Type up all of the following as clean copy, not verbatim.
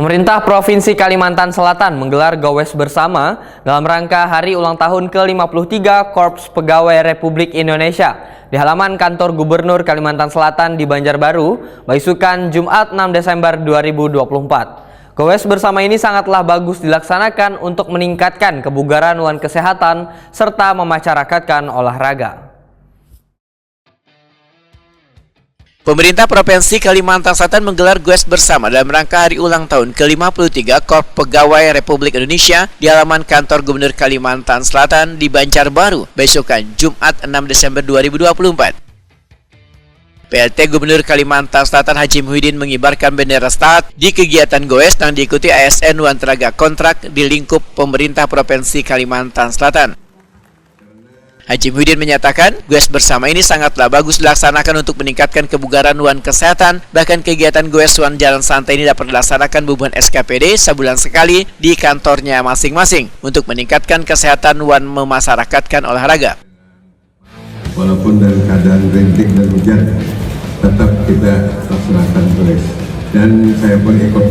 Pemerintah Provinsi Kalimantan Selatan menggelar gowes bersama dalam rangka Hari Ulang Tahun ke-53 Korps Pegawai Republik Indonesia di halaman kantor Gubernur Kalimantan Selatan di Banjarbaru, Baisukan, Jumat 6 Desember 2024. Gowes bersama ini sangatlah bagus dilaksanakan untuk meningkatkan kebugaran dan kesehatan serta memacarakatkan olahraga. Pemerintah Provinsi Kalimantan Selatan menggelar gowes bersama dalam rangka Hari Ulang Tahun ke-53 Korps Pegawai Republik Indonesia di halaman kantor Gubernur Kalimantan Selatan di Banjarbaru, Baisukan, Jumat 6 Desember 2024. PLT Gubernur Kalimantan Selatan Haji Muhyiddin mengibarkan bendera start di kegiatan gowes yang diikuti ASN Wan Tenaga Kontrak di lingkup pemerintah Provinsi Kalimantan Selatan. Haji Muhyiddin menyatakan, gowes bersama ini sangatlah bagus dilaksanakan untuk meningkatkan kebugaran dan kesehatan. Bahkan kegiatan gowes wan jalan santai ini dapat dilaksanakan beban SKPD sebulan sekali di kantornya masing-masing untuk meningkatkan kesehatan dan memasyarakatkan olahraga. Walaupun dalam keadaan rintik dan hujan, tetap kita laksanakan gowes. Dan saya pun ikut.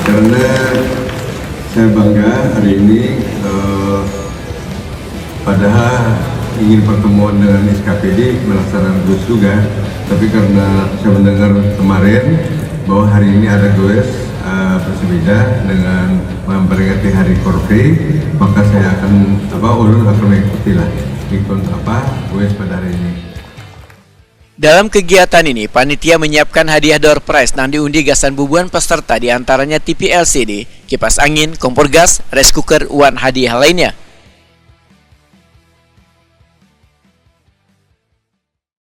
Karena saya bangga hari ini, padahal ingin pertemuan dengan SKPD melaksanakan gowes juga, tapi karena saya mendengar kemarin bahwa hari ini ada gowes bersebeda dengan memperingati Hari Korpi, maka saya ulun akan mengikutilah gowes pada hari ini. Dalam kegiatan ini, panitia menyiapkan hadiah door prize yang diundi gasan bubuan peserta diantaranya TV LCD, kipas angin, kompor gas, rice cooker, dan hadiah lainnya.